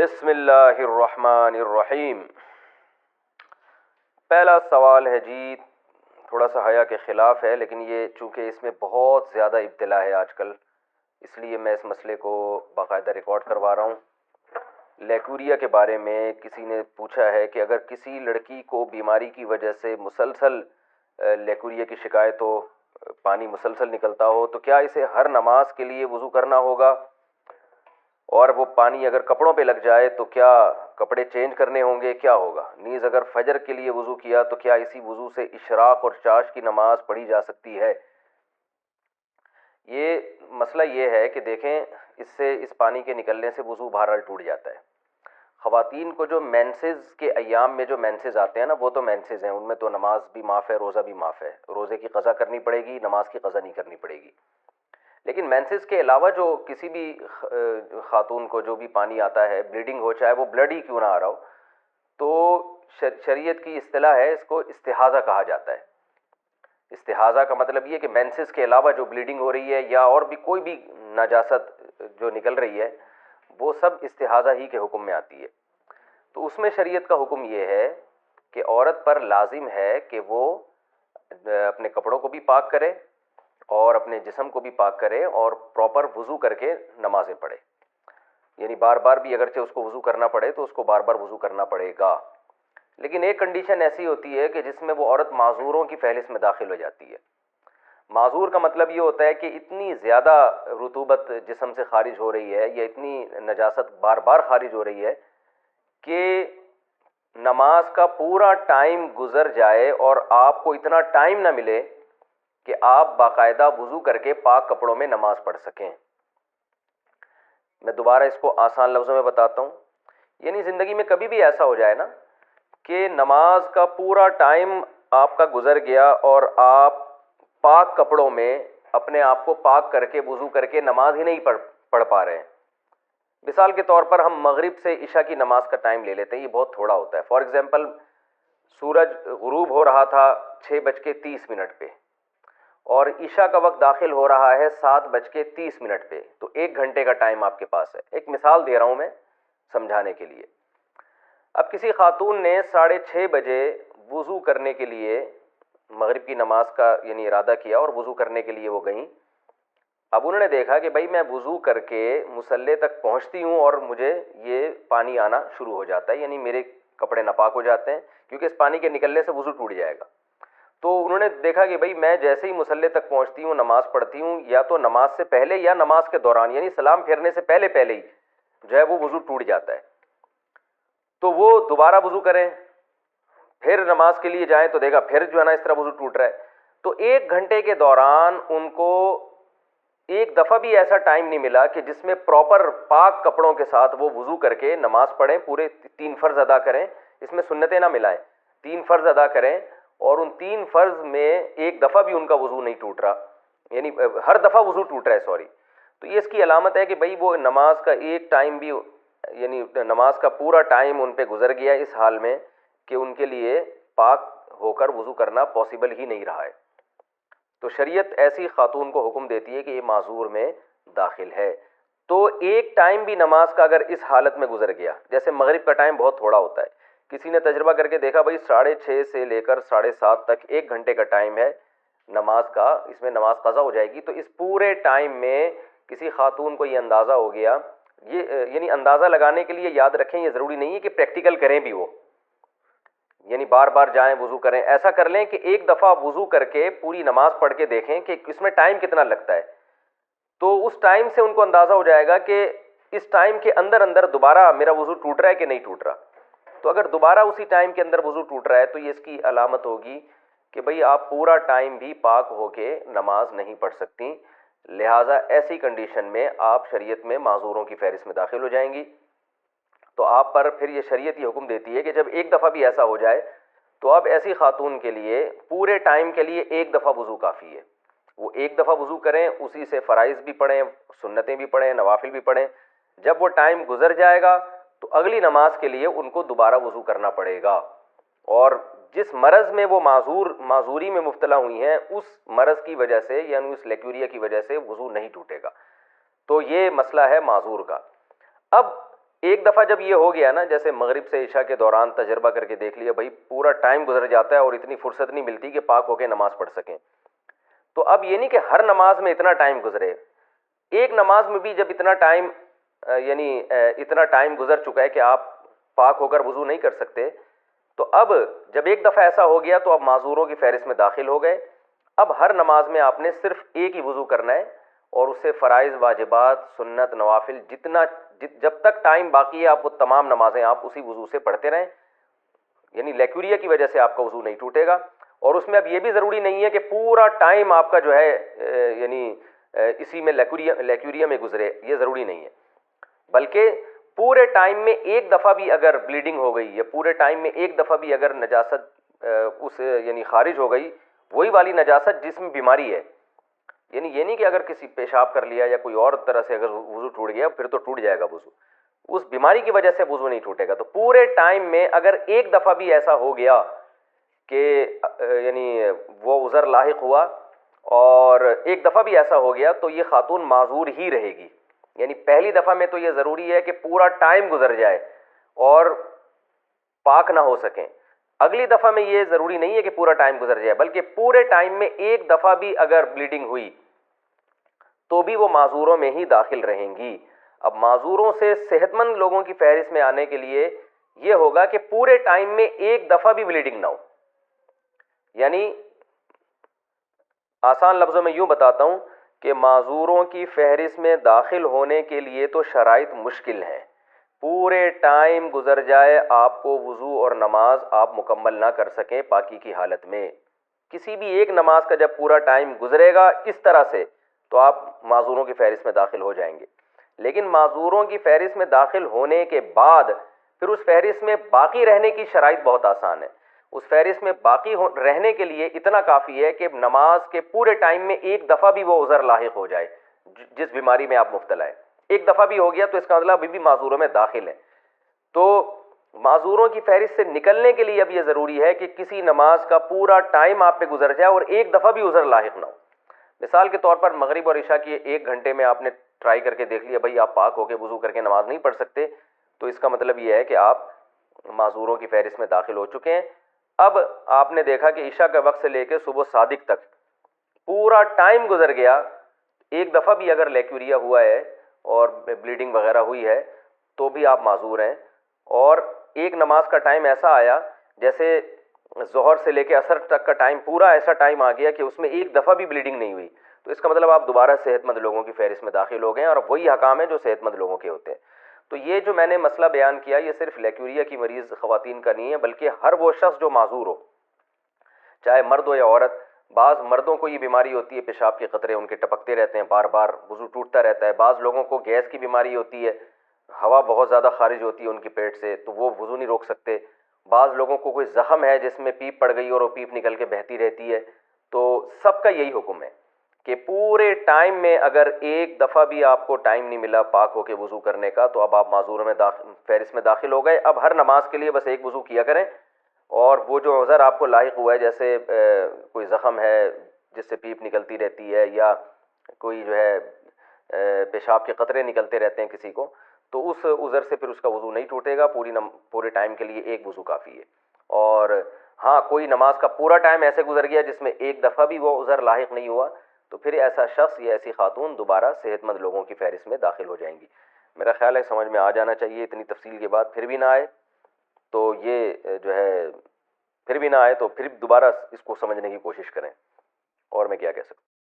بسم اللہ الرحمن الرحیم۔ پہلا سوال ہے جی، تھوڑا سا حیا کے خلاف ہے، لیکن یہ چونکہ اس میں بہت زیادہ ابتلا ہے آج کل، اس لیے میں اس مسئلے کو باقاعدہ ریکارڈ کروا رہا ہوں۔ لیکوریا کے بارے میں کسی نے پوچھا ہے کہ اگر کسی لڑکی کو بیماری کی وجہ سے مسلسل لیکوریا کی شکایت ہو، پانی مسلسل نکلتا ہو، تو کیا اسے ہر نماز کے لیے وضو کرنا ہوگا؟ اور وہ پانی اگر کپڑوں پہ لگ جائے تو کیا کپڑے چینج کرنے ہوں گے؟ کیا ہوگا؟ نیز اگر فجر کے لیے وضو کیا تو کیا اسی وضو سے اشراق اور چاش کی نماز پڑھی جا سکتی ہے؟ یہ مسئلہ یہ ہے کہ دیکھیں، اس پانی کے نکلنے سے وضو بہرحال ٹوٹ جاتا ہے۔ خواتین کو جو مینسز کے ایام میں جو مینسز آتے ہیں نا، وہ تو مینسز ہیں، ان میں تو نماز بھی معاف ہے، روزہ بھی معاف ہے، روزے کی قضا کرنی پڑے گی، نماز کی قضا نہیں کرنی پڑے گی۔ لیکن مینسز کے علاوہ جو کسی بھی خاتون کو جو بھی پانی آتا ہے، بلیڈنگ ہو، چاہے وہ بلڈ ہی کیوں نہ آ رہا ہو، تو شریعت کی اصطلاح ہے، اس کو استحاضہ کہا جاتا ہے۔ استحاضہ کا مطلب یہ کہ مینسز کے علاوہ جو بلیڈنگ ہو رہی ہے یا اور بھی کوئی بھی نجاست جو نکل رہی ہے، وہ سب استحاضہ ہی کے حکم میں آتی ہے۔ تو اس میں شریعت کا حکم یہ ہے کہ عورت پر لازم ہے کہ وہ اپنے کپڑوں کو بھی پاک کرے اور اپنے جسم کو بھی پاک کرے اور پراپر وضو کر کے نمازیں پڑھے۔ یعنی بار بار بھی اگرچہ اس کو وضو کرنا پڑے تو اس کو بار بار وضو کرنا پڑے گا۔ لیکن ایک کنڈیشن ایسی ہوتی ہے کہ جس میں وہ عورت معذوروں کی فہرست میں داخل ہو جاتی ہے۔ معذور کا مطلب یہ ہوتا ہے کہ اتنی زیادہ رطوبت جسم سے خارج ہو رہی ہے یا اتنی نجاست بار بار خارج ہو رہی ہے کہ نماز کا پورا ٹائم گزر جائے اور آپ کو اتنا ٹائم نہ ملے کہ آپ باقاعدہ وضو کر کے پاک کپڑوں میں نماز پڑھ سکیں۔ میں دوبارہ اس کو آسان لفظوں میں بتاتا ہوں۔ یعنی زندگی میں کبھی بھی ایسا ہو جائے نا کہ نماز کا پورا ٹائم آپ کا گزر گیا اور آپ پاک کپڑوں میں اپنے آپ کو پاک کر کے وضو کر کے نماز ہی نہیں پڑھ پا رہے ہیں۔ مثال کے طور پر ہم مغرب سے عشاء کی نماز کا ٹائم لے لیتے ہیں، یہ بہت تھوڑا ہوتا ہے۔ فار ایگزامپل، سورج غروب ہو رہا تھا 6:30 پہ اور عشاء کا وقت داخل ہو رہا ہے 7:30 پہ، تو 1 گھنٹے کا ٹائم آپ کے پاس ہے۔ ایک مثال دے رہا ہوں میں سمجھانے کے لیے۔ اب کسی خاتون نے 6:30 بجے وضو کرنے کے لیے مغرب کی نماز کا یعنی ارادہ کیا اور وضو کرنے کے لیے وہ گئیں۔ اب انہوں نے دیکھا کہ بھائی میں وضو کر کے مصلی تک پہنچتی ہوں اور مجھے یہ پانی آنا شروع ہو جاتا ہے، یعنی میرے کپڑے ناپاک ہو جاتے ہیں کیونکہ اس پانی کے نکلنے سے وضو ٹوٹ جائے گا۔ تو انہوں نے دیکھا کہ بھائی میں جیسے ہی مصلی تک پہنچتی ہوں، نماز پڑھتی ہوں، یا تو نماز سے پہلے یا نماز کے دوران، یعنی سلام پھیرنے سے پہلے ہی جو ہے وہ وضو ٹوٹ جاتا ہے۔ تو وہ دوبارہ وضو کریں، پھر نماز کے لیے جائیں تو دیکھا پھر جو ہے نا اس طرح وضو ٹوٹ رہا ہے۔ تو 1 گھنٹے کے دوران ان کو ایک دفعہ بھی ایسا ٹائم نہیں ملا کہ جس میں پراپر پاک کپڑوں کے ساتھ وہ وضو کر کے نماز پڑھیں، پورے 3 فرض ادا کریں، اس میں سنتیں نہ ملائیں، 3 فرض ادا کریں، اور ان 3 فرض میں ایک دفعہ بھی ان کا وضو نہیں ٹوٹ رہا، یعنی ہر دفعہ وضو ٹوٹ رہا ہے، تو یہ اس کی علامت ہے کہ بھائی وہ نماز کا ایک ٹائم بھی، یعنی نماز کا پورا ٹائم ان پہ گزر گیا اس حال میں کہ ان کے لیے پاک ہو کر وضو کرنا پاسبل ہی نہیں رہا ہے۔ تو شریعت ایسی خاتون کو حکم دیتی ہے کہ یہ معذور میں داخل ہے۔ تو ایک ٹائم بھی نماز کا اگر اس حالت میں گزر گیا، جیسے مغرب کا ٹائم بہت تھوڑا ہوتا ہے، کسی نے تجربہ کر کے دیکھا بھائی 6:30 سے لے کر 7:30 تک 1 گھنٹے کا ٹائم ہے نماز کا، اس میں نماز قضا ہو جائے گی، تو اس پورے ٹائم میں کسی خاتون کو یہ اندازہ ہو گیا، یہ یعنی اندازہ لگانے کے لیے یاد رکھیں، یہ ضروری نہیں ہے کہ پریکٹیکل کریں بھی وہ، یعنی بار بار جائیں وضو کریں، ایسا کر لیں کہ ایک دفعہ وضو کر کے پوری نماز پڑھ کے دیکھیں کہ اس میں ٹائم کتنا لگتا ہے۔ تو اس ٹائم سے ان کو اندازہ ہو جائے گا کہ اس ٹائم کے اندر دوبارہ میرا وضو ٹوٹ رہا ہے کہ نہیں ٹوٹ رہا۔ تو اگر دوبارہ اسی ٹائم کے اندر وضو ٹوٹ رہا ہے تو یہ اس کی علامت ہوگی کہ بھئی آپ پورا ٹائم بھی پاک ہو کے نماز نہیں پڑھ سکتی، لہٰذا ایسی کنڈیشن میں آپ شریعت میں معذوروں کی فہرست میں داخل ہو جائیں گی۔ تو آپ پر پھر یہ شریعت یہ حکم دیتی ہے کہ جب ایک دفعہ بھی ایسا ہو جائے تو اب ایسی خاتون کے لیے پورے ٹائم کے لیے ایک دفعہ وضو کافی ہے۔ وہ ایک دفعہ وضو کریں، اسی سے فرائض بھی پڑھیں، سنتیں بھی پڑھیں، نوافل بھی پڑھیں۔ جب وہ ٹائم گزر جائے گا تو اگلی نماز کے لیے ان کو دوبارہ وضو کرنا پڑے گا، اور جس مرض میں وہ معذوری میں مبتلا ہوئی ہیں اس مرض کی وجہ سے یعنی اس لیکوریا کی وجہ سے وضو نہیں ٹوٹے گا۔ تو یہ مسئلہ ہے معذور کا۔ اب ایک دفعہ جب یہ ہو گیا نا، جیسے مغرب سے عشاء کے دوران تجربہ کر کے دیکھ لیا بھائی پورا ٹائم گزر جاتا ہے اور اتنی فرصت نہیں ملتی کہ پاک ہو کے نماز پڑھ سکیں، تو اب یہ نہیں کہ ہر نماز میں اتنا ٹائم گزرے، ایک نماز میں بھی جب اتنا ٹائم اتنا ٹائم گزر چکا ہے کہ آپ پاک ہو کر وضو نہیں کر سکتے، تو اب جب ایک دفعہ ایسا ہو گیا تو اب معذوروں کی فہرست میں داخل ہو گئے. اب ہر نماز میں آپ نے صرف ایک ہی وضو کرنا ہے اور اس سے فرائض، واجبات، سنت، نوافل جب تک ٹائم باقی ہے آپ وہ تمام نمازیں آپ اسی وضو سے پڑھتے رہیں، یعنی لیکوریا کی وجہ سے آپ کا وضو نہیں ٹوٹے گا. اور اس میں اب یہ بھی ضروری نہیں ہے کہ پورا ٹائم آپ کا جو ہے یعنی اسی میں لیکوریا میں گزرے، یہ ضروری نہیں ہے، بلکہ پورے ٹائم میں ایک دفعہ بھی اگر بلیڈنگ ہو گئی یا پورے ٹائم میں ایک دفعہ بھی اگر نجاست اس یعنی خارج ہو گئی، وہی والی نجاست جس میں بیماری ہے، یعنی یہ نہیں کہ اگر کسی پیشاب کر لیا یا کوئی اور طرح سے اگر وضو ٹوٹ گیا پھر تو ٹوٹ جائے گا وضو، اس بیماری کی وجہ سے وضو نہیں ٹوٹے گا. تو پورے ٹائم میں اگر ایک دفعہ بھی ایسا ہو گیا کہ یعنی وہ عذر لاحق ہوا اور ایک دفعہ بھی ایسا ہو گیا تو یہ خاتون معذور ہی رہے گی. یعنی پہلی دفعہ میں تو یہ ضروری ہے کہ پورا ٹائم گزر جائے اور پاک نہ ہو سکیں، اگلی دفعہ میں یہ ضروری نہیں ہے کہ پورا ٹائم گزر جائے، بلکہ پورے ٹائم میں ایک دفعہ بھی اگر بلیڈنگ ہوئی تو بھی وہ معذوروں میں ہی داخل رہیں گی. اب معذوروں سے صحت مند لوگوں کی فہرست میں آنے کے لیے یہ ہوگا کہ پورے ٹائم میں ایک دفعہ بھی بلیڈنگ نہ ہو. یعنی آسان لفظوں میں یوں بتاتا ہوں کہ معذوروں کی فہرست میں داخل ہونے کے لیے تو شرائط مشکل ہیں، پورے ٹائم گزر جائے آپ کو وضو اور نماز آپ مکمل نہ کر سکیں پاکی کی حالت میں، کسی بھی ایک نماز کا جب پورا ٹائم گزرے گا اس طرح سے تو آپ معذوروں کی فہرست میں داخل ہو جائیں گے. لیکن معذوروں کی فہرست میں داخل ہونے کے بعد پھر اس فہرست میں باقی رہنے کی شرائط بہت آسان ہے. اس فہرست میں باقی رہنے کے لیے اتنا کافی ہے کہ نماز کے پورے ٹائم میں ایک دفعہ بھی وہ عذر لاحق ہو جائے، جس بیماری میں آپ مبتلا ہے ایک دفعہ بھی ہو گیا تو اس کا مطلب ابھی بھی معذوروں میں داخل ہے. تو معذوروں کی فہرست سے نکلنے کے لیے اب یہ ضروری ہے کہ کسی نماز کا پورا ٹائم آپ پہ گزر جائے اور ایک دفعہ بھی عذر لاحق نہ ہو. مثال کے طور پر مغرب اور عشاء کی ایک گھنٹے میں آپ نے ٹرائی کر کے دیکھ لیا بھائی آپ پاک ہو کے وضو کر کے نماز نہیں پڑھ سکتے، تو اس کا مطلب یہ ہے کہ آپ معذوروں کی فہرست میں داخل ہو چکے ہیں. اب آپ نے دیکھا کہ عشاء کے وقت سے لے کے صبح صادق تک پورا ٹائم گزر گیا، ایک دفعہ بھی اگر لیکوریا ہوا ہے اور بلیڈنگ وغیرہ ہوئی ہے تو بھی آپ معذور ہیں. اور ایک نماز کا ٹائم ایسا آیا جیسے ظہر سے لے کے عصر تک کا ٹائم، پورا ایسا ٹائم آ گیا کہ اس میں ایک دفعہ بھی بلیڈنگ نہیں ہوئی، تو اس کا مطلب آپ دوبارہ صحت مند لوگوں کی فہرست میں داخل ہو گئے ہیں اور وہی حکام ہیں جو صحت مند لوگوں کے ہوتے ہیں. تو یہ جو میں نے مسئلہ بیان کیا یہ صرف لیکوریا کی مریض خواتین کا نہیں ہے، بلکہ ہر وہ شخص جو معذور ہو، چاہے مرد ہو یا عورت. بعض مردوں کو یہ بیماری ہوتی ہے، پیشاب کے قطرے ان کے ٹپکتے رہتے ہیں، بار بار وضو ٹوٹتا رہتا ہے. بعض لوگوں کو گیس کی بیماری ہوتی ہے، ہوا بہت زیادہ خارج ہوتی ہے ان کی پیٹ سے تو وہ وضو نہیں روک سکتے. بعض لوگوں کو کوئی زخم ہے جس میں پیپ پڑ گئی اور وہ پیپ نکل کے بہتی رہتی ہے. تو سب کا یہی حکم ہے کہ پورے ٹائم میں اگر ایک دفعہ بھی آپ کو ٹائم نہیں ملا پاک ہو کے وضو کرنے کا تو اب آپ معذوروں میں فہرست میں داخل ہو گئے. اب ہر نماز کے لیے بس ایک وضو کیا کریں، اور وہ جو عذر آپ کو لاحق ہوا ہے جیسے کوئی زخم ہے جس سے پیپ نکلتی رہتی ہے یا کوئی جو ہے پیشاب کے قطرے نکلتے رہتے ہیں کسی کو، تو اس عذر سے پھر اس کا وضو نہیں ٹوٹے گا، پورے ٹائم کے لیے ایک وضو کافی ہے. اور ہاں کوئی نماز کا پورا ٹائم ایسے گزر گیا جس میں ایک دفعہ بھی وہ عذر لاحق نہیں ہوا تو پھر ایسا شخص یا ایسی خاتون دوبارہ صحت مند لوگوں کی فہرست میں داخل ہو جائیں گی. میرا خیال ہے سمجھ میں آ جانا چاہیے. اتنی تفصیل کے بعد پھر بھی نہ آئے تو یہ جو ہے پھر بھی نہ آئے تو پھر دوبارہ اس کو سمجھنے کی کوشش کریں، اور میں کیا کہہ سکتا ہوں.